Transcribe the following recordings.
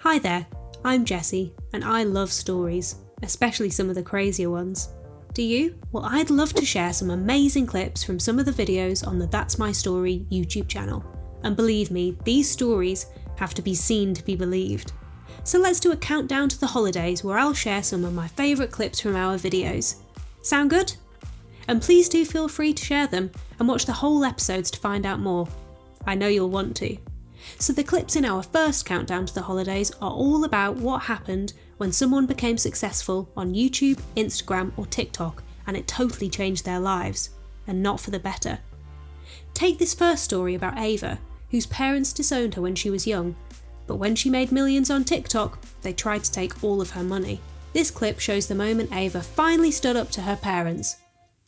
Hi there, I'm Jessie, and I love stories, especially some of the crazier ones. Do you? Well, I'd love to share some amazing clips from some of the videos on the That's My Story YouTube channel. And believe me, these stories have to be seen to be believed. So let's do a countdown to the holidays where I'll share some of my favourite clips from our videos. Sound good? And please do feel free to share them and watch the whole episodes to find out more. I know you'll want to. So the clips in our first countdown to the holidays are all about what happened when someone became successful on YouTube, Instagram or TikTok and it totally changed their lives, and not for the better. Take this first story about Ava, whose parents disowned her when she was young, but when she made millions on TikTok, they tried to take all of her money. This clip shows the moment Ava finally stood up to her parents.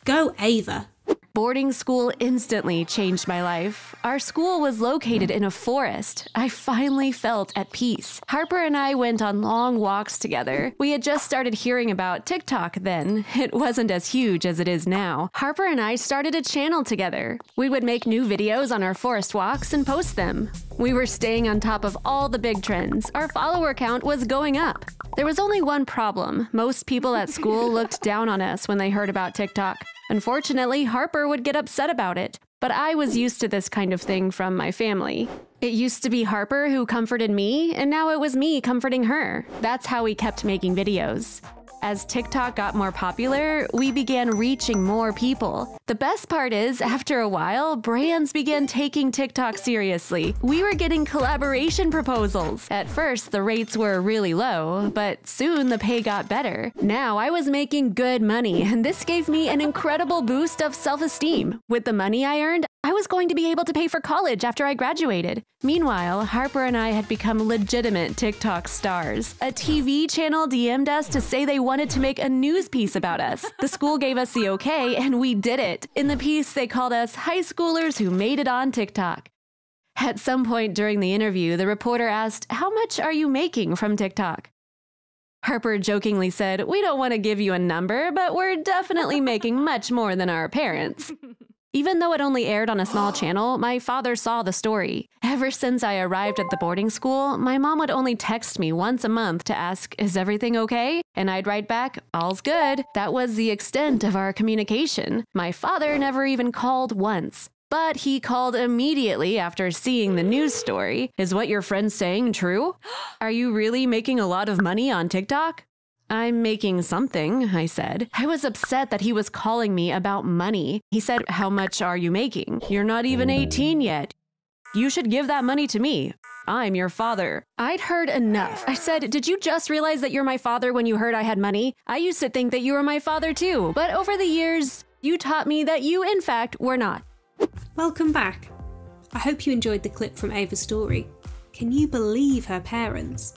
Go Ava! Boarding school instantly changed my life. Our school was located in a forest. I finally felt at peace. Harper and I went on long walks together. We had just started hearing about TikTok then. It wasn't as huge as it is now. Harper and I started a channel together. We would make new videos on our forest walks and post them. We were staying on top of all the big trends. Our follower count was going up. There was only one problem. Most people at school looked down on us when they heard about TikTok. Unfortunately, Harper would get upset about it, but I was used to this kind of thing from my family. It used to be Harper who comforted me, and now it was me comforting her. That's how we kept making videos. As TikTok got more popular, we began reaching more people. The best part is, after a while, brands began taking TikTok seriously. We were getting collaboration proposals. At first, the rates were really low, but soon the pay got better. Now I was making good money, and this gave me an incredible boost of self-esteem. With the money I earned, I was going to be able to pay for college after I graduated. Meanwhile, Harper and I had become legitimate TikTok stars. A TV channel DM'd us to say they wanted to make a news piece about us. The school gave us the okay, and we did it. In the piece, they called us high schoolers who made it on TikTok. At some point during the interview, the reporter asked, "How much are you making from TikTok?" Harper jokingly said, "We don't want to give you a number, but we're definitely making much more than our parents." Even though it only aired on a small channel, my father saw the story. Ever since I arrived at the boarding school, my mom would only text me once a month to ask, "Is everything okay?" And I'd write back, "All's good." That was the extent of our communication. My father never even called once. But he called immediately after seeing the news story. "Is what your friend's saying true? Are you really making a lot of money on TikTok?" "I'm making something," I said. I was upset that he was calling me about money. He said, "How much are you making? You're not even 18 yet. You should give that money to me. I'm your father." I'd heard enough. I said, "Did you just realize that you're my father when you heard I had money? I used to think that you were my father too. But over the years, you taught me that you, in fact, were not." Welcome back. I hope you enjoyed the clip from Ava's story. Can you believe her parents?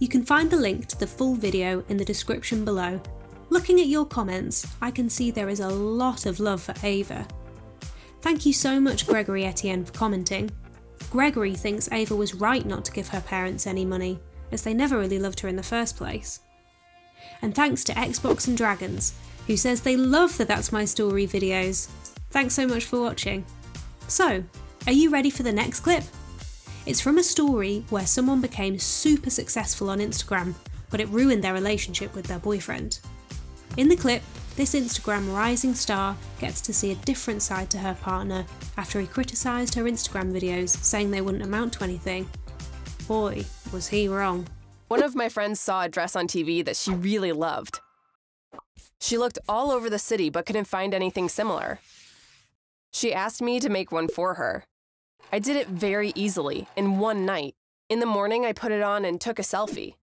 You can find the link to the full video in the description below. Looking at your comments, I can see there is a lot of love for Ava. Thank you so much, Gregory Etienne, for commenting. Gregory thinks Ava was right not to give her parents any money, as they never really loved her in the first place. And thanks to Xbox and Dragons, who says they love the That's My Story videos. Thanks so much for watching. So, are you ready for the next clip? It's from a story where someone became super successful on Instagram, but it ruined their relationship with their boyfriend. In the clip, this Instagram rising star gets to see a different side to her partner after he criticised her Instagram videos, saying they wouldn't amount to anything. Boy, was he wrong. One of my friends saw a dress on TV that she really loved. She looked all over the city but couldn't find anything similar. She asked me to make one for her. I did it very easily, in one night. In the morning, I put it on and took a selfie.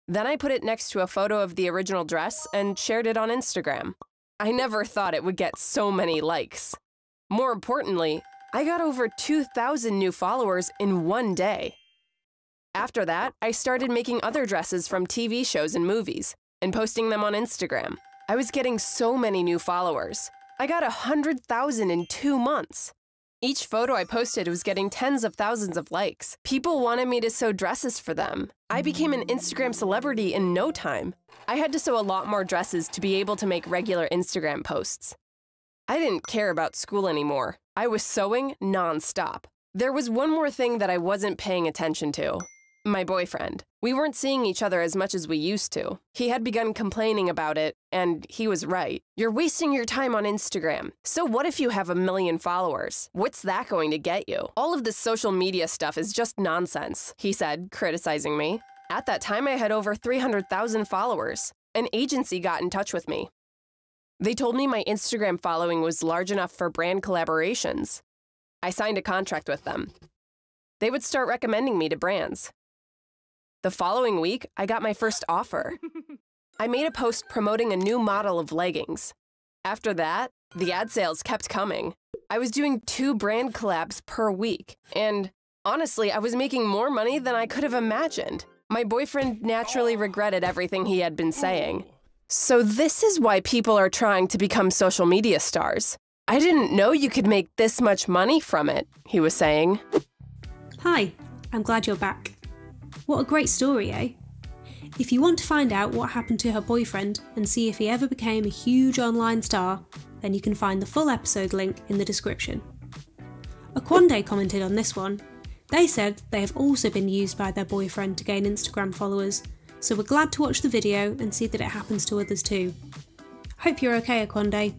Then I put it next to a photo of the original dress and shared it on Instagram. I never thought it would get so many likes. More importantly, I got over 2,000 new followers in one day. After that, I started making other dresses from TV shows and movies and posting them on Instagram. I was getting so many new followers. I got 100,000 in 2 months. Each photo I posted was getting tens of thousands of likes. People wanted me to sew dresses for them. I became an Instagram celebrity in no time. I had to sew a lot more dresses to be able to make regular Instagram posts. I didn't care about school anymore. I was sewing non-stop. There was one more thing that I wasn't paying attention to. My boyfriend. We weren't seeing each other as much as we used to. He had begun complaining about it, and he was right. You're wasting your time on Instagram. So what if you have 1 million followers? What's that going to get you? All of this social media stuff is just nonsense, he said, criticizing me. At that time, I had over 300,000 followers. An agency got in touch with me. They told me my Instagram following was large enough for brand collaborations. I signed a contract with them. They would start recommending me to brands. The following week, I got my first offer. I made a post promoting a new model of leggings. After that, the ad sales kept coming. I was doing 2 brand collabs per week, and honestly, I was making more money than I could have imagined. My boyfriend naturally regretted everything he had been saying. So this is why people are trying to become social media stars. I didn't know you could make this much money from it, he was saying. Hi, I'm glad you're back. What a great story, eh? If you want to find out what happened to her boyfriend and see if he ever became a huge online star, then you can find the full episode link in the description. Akwande commented on this one. They said they have also been used by their boyfriend to gain Instagram followers, so we're glad to watch the video and see that it happens to others too. Hope you're okay, Akwande.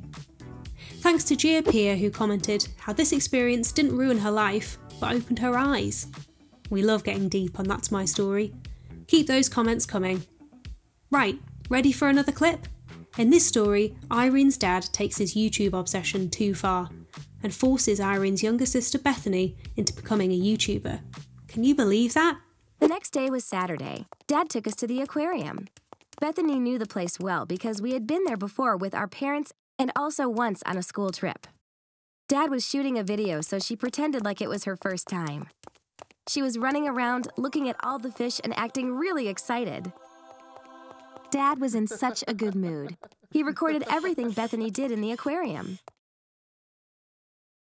Thanks to Gia Pia, who commented how this experience didn't ruin her life, but opened her eyes. We love getting deep on That's My Story. Keep those comments coming. Right, ready for another clip? In this story, Irene's dad takes his YouTube obsession too far and forces Irene's younger sister Bethany into becoming a YouTuber. Can you believe that? The next day was Saturday. Dad took us to the aquarium. Bethany knew the place well because we had been there before with our parents and also once on a school trip. Dad was shooting a video, so she pretended like it was her first time. She was running around, looking at all the fish and acting really excited. Dad was in such a good mood. He recorded everything Bethany did in the aquarium.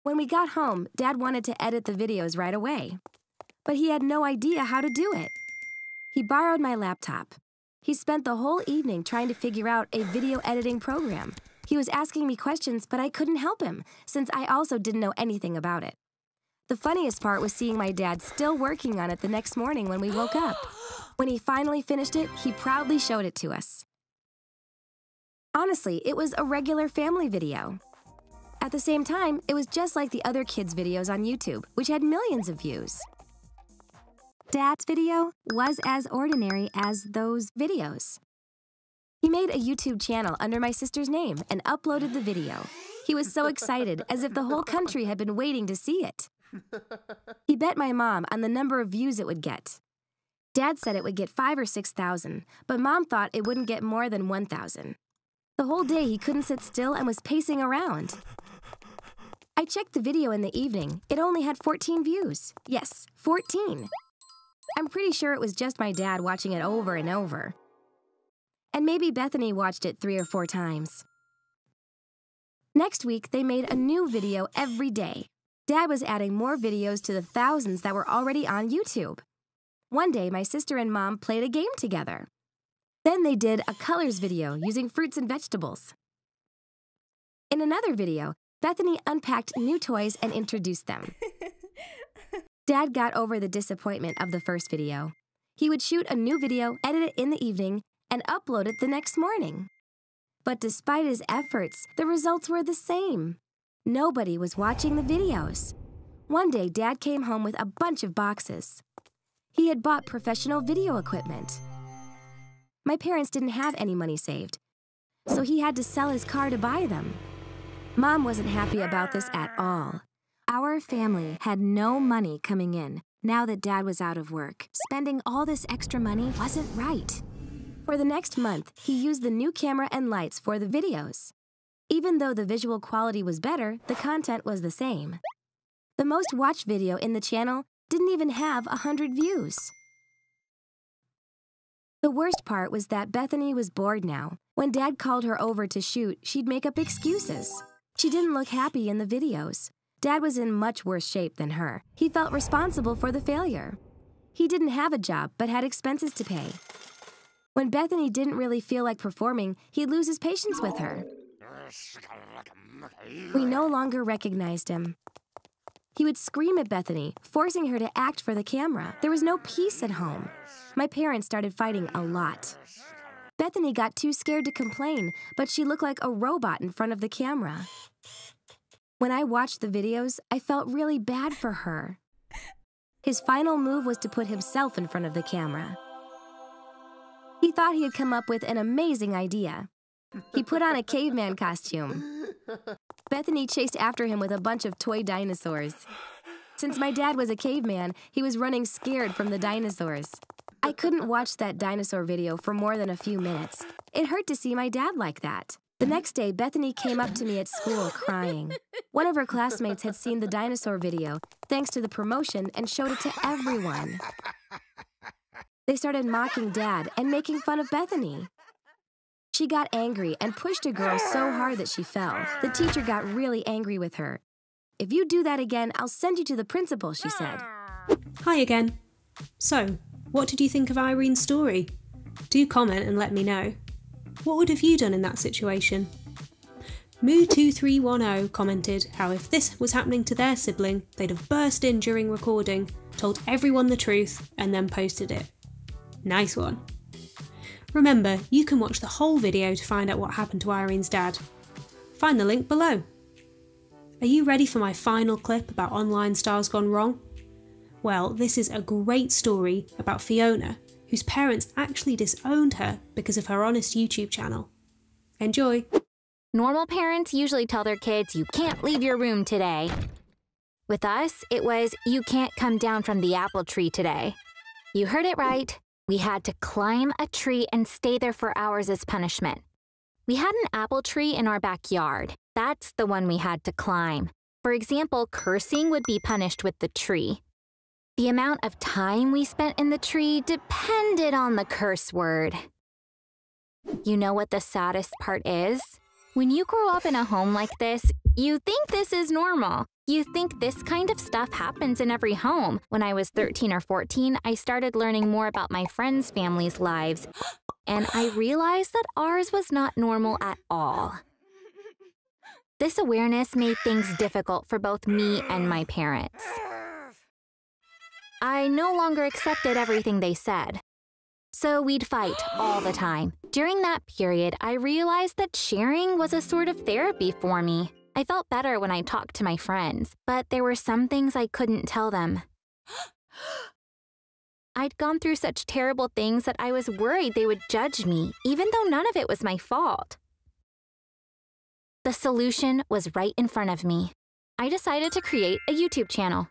When we got home, Dad wanted to edit the videos right away, but he had no idea how to do it. He borrowed my laptop. He spent the whole evening trying to figure out a video editing program. He was asking me questions, but I couldn't help him, since I also didn't know anything about it. The funniest part was seeing my dad still working on it the next morning when we woke up. When he finally finished it, he proudly showed it to us. Honestly, it was a regular family video. At the same time, it was just like the other kids' videos on YouTube, which had millions of views. Dad's video was as ordinary as those videos. He made a YouTube channel under my sister's name and uploaded the video. He was so excited, as if the whole country had been waiting to see it. He bet my mom on the number of views it would get. Dad said it would get 5,000 or 6,000, but Mom thought it wouldn't get more than 1,000. The whole day he couldn't sit still and was pacing around. I checked the video in the evening. It only had 14 views. Yes, 14. I'm pretty sure it was just my dad watching it over and over. And maybe Bethany watched it 3 or 4 times. Next week, they made a new video every day. Dad was adding more videos to the thousands that were already on YouTube. One day, my sister and Mom played a game together. Then they did a colors video using fruits and vegetables. In another video, Bethany unpacked new toys and introduced them. Dad got over the disappointment of the first video. He would shoot a new video, edit it in the evening, and upload it the next morning. But despite his efforts, the results were the same. Nobody was watching the videos. One day, Dad came home with a bunch of boxes. He had bought professional video equipment. My parents didn't have any money saved, so he had to sell his car to buy them. Mom wasn't happy about this at all. Our family had no money coming in now that Dad was out of work. Spending all this extra money wasn't right. For the next month, he used the new camera and lights for the videos. Even though the visual quality was better, the content was the same. The most watched video in the channel didn't even have 100 views. The worst part was that Bethany was bored now. When Dad called her over to shoot, she'd make up excuses. She didn't look happy in the videos. Dad was in much worse shape than her. He felt responsible for the failure. He didn't have a job, but had expenses to pay. When Bethany didn't really feel like performing, he'd lose his patience with her. We no longer recognized him. He would scream at Bethany, forcing her to act for the camera. There was no peace at home. My parents started fighting a lot. Bethany got too scared to complain, but she looked like a robot in front of the camera. When I watched the videos, I felt really bad for her. His final move was to put himself in front of the camera. He thought he had come up with an amazing idea. He put on a caveman costume. Bethany chased after him with a bunch of toy dinosaurs. Since my dad was a caveman, he was running scared from the dinosaurs. I couldn't watch that dinosaur video for more than a few minutes. It hurt to see my dad like that. The next day, Bethany came up to me at school crying. One of her classmates had seen the dinosaur video, thanks to the promotion, and showed it to everyone. They started mocking Dad and making fun of Bethany. She got angry and pushed a girl so hard that she fell. The teacher got really angry with her. "If you do that again, I'll send you to the principal," she said. Hi again. So, what did you think of Irene's story? Do comment and let me know. What would have you done in that situation? Moo2310 commented how if this was happening to their sibling, they'd have burst in during recording, told everyone the truth, and then posted it. Nice one. Remember, you can watch the whole video to find out what happened to Irene's dad. Find the link below. Are you ready for my final clip about online stars gone wrong? Well, this is a great story about Fiona, whose parents actually disowned her because of her honest YouTube channel. Enjoy! Normal parents usually tell their kids, "You can't leave your room today." With us, it was, "You can't come down from the apple tree today." You heard it right. We had to climb a tree and stay there for hours as punishment. We had an apple tree in our backyard. That's the one we had to climb. For example, cursing would be punished with the tree. The amount of time we spent in the tree depended on the curse word. You know what the saddest part is? When you grow up in a home like this, you think this is normal. You think this kind of stuff happens in every home. When I was 13 or 14, I started learning more about my friends' families' lives, and I realized that ours was not normal at all. This awareness made things difficult for both me and my parents. I no longer accepted everything they said. So we'd fight all the time. During that period, I realized that sharing was a sort of therapy for me. I felt better when I talked to my friends, but there were some things I couldn't tell them. I'd gone through such terrible things that I was worried they would judge me, even though none of it was my fault. The solution was right in front of me. I decided to create a YouTube channel.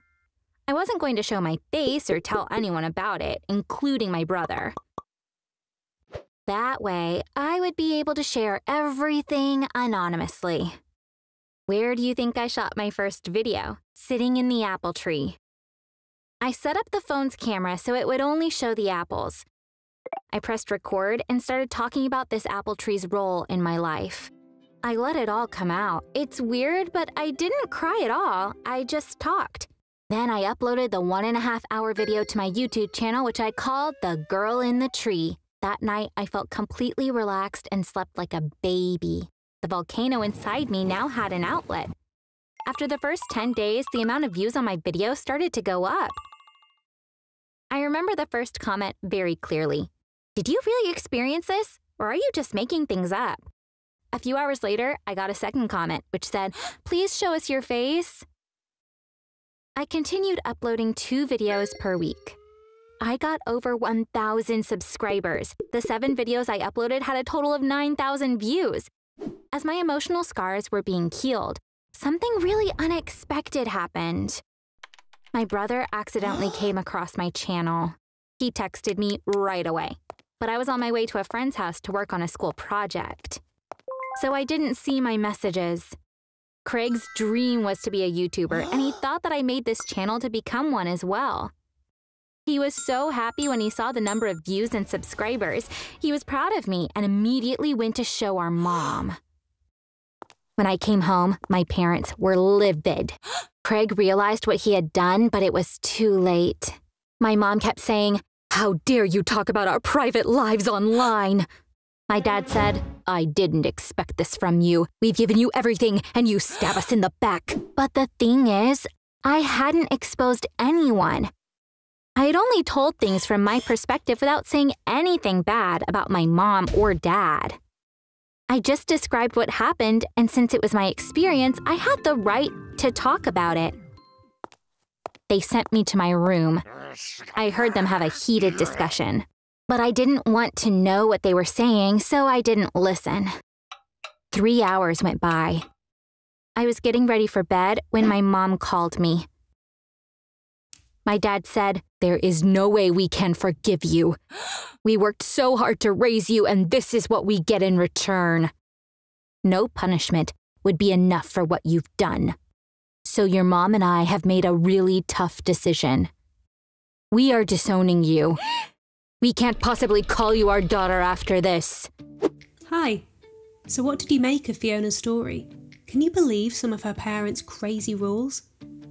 I wasn't going to show my face or tell anyone about it, including my brother. That way, I would be able to share everything anonymously. Where do you think I shot my first video? Sitting in the apple tree. I set up the phone's camera so it would only show the apples. I pressed record and started talking about this apple tree's role in my life. I let it all come out. It's weird, but I didn't cry at all. I just talked. Then I uploaded the 1.5-hour video to my YouTube channel, which I called The Girl in the Tree. That night, I felt completely relaxed and slept like a baby. The volcano inside me now had an outlet. After the first 10 days, the amount of views on my video started to go up. I remember the first comment very clearly. "Did you really experience this, or are you just making things up?" A few hours later, I got a second comment, which said, "Please show us your face." I continued uploading 2 videos per week. I got over 1,000 subscribers. The 7 videos I uploaded had a total of 9,000 views. As my emotional scars were being healed, something really unexpected happened. My brother accidentally came across my channel. He texted me right away, but I was on my way to a friend's house to work on a school project. So I didn't see my messages. Craig's dream was to be a YouTuber, and he thought that I made this channel to become one as well. He was so happy when he saw the number of views and subscribers. He was proud of me and immediately went to show our mom. When I came home, my parents were livid. Craig realized what he had done, but it was too late. My mom kept saying, "How dare you talk about our private lives online?" My dad said, "I didn't expect this from you. We've given you everything, and you stab us in the back." But the thing is, I hadn't exposed anyone. I had only told things from my perspective without saying anything bad about my mom or dad. I just described what happened, and since it was my experience, I had the right to talk about it. They sent me to my room. I heard them have a heated discussion, but I didn't want to know what they were saying, so I didn't listen. 3 hours went by. I was getting ready for bed when my mom called me. My dad said, "There is no way we can forgive you. We worked so hard to raise you, and this is what we get in return. No punishment would be enough for what you've done. So your mom and I have made a really tough decision. We are disowning you. We can't possibly call you our daughter after this." Hi. So what did you make of Fiona's story? Can you believe some of her parents' crazy rules?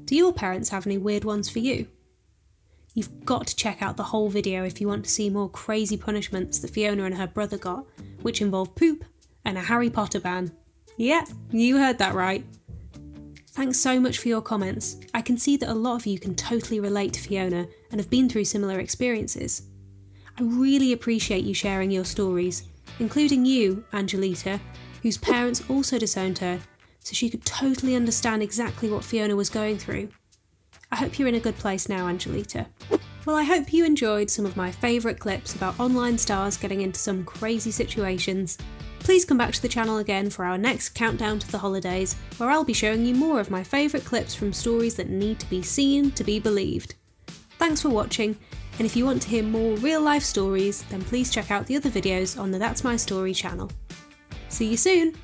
Do your parents have any weird ones for you? You've got to check out the whole video if you want to see more crazy punishments that Fiona and her brother got, which involve poop and a Harry Potter ban. Yeah, you heard that right. Thanks so much for your comments. I can see that a lot of you can totally relate to Fiona and have been through similar experiences. I really appreciate you sharing your stories, including you, Angelita, whose parents also disowned her, so she could totally understand exactly what Fiona was going through. I hope you're in a good place now, Angelita. Well, I hope you enjoyed some of my favourite clips about online stars getting into some crazy situations. Please come back to the channel again for our next countdown to the holidays, where I'll be showing you more of my favourite clips from stories that need to be seen to be believed. Thanks for watching, and if you want to hear more real-life stories, then please check out the other videos on the That's My Story channel. See you soon!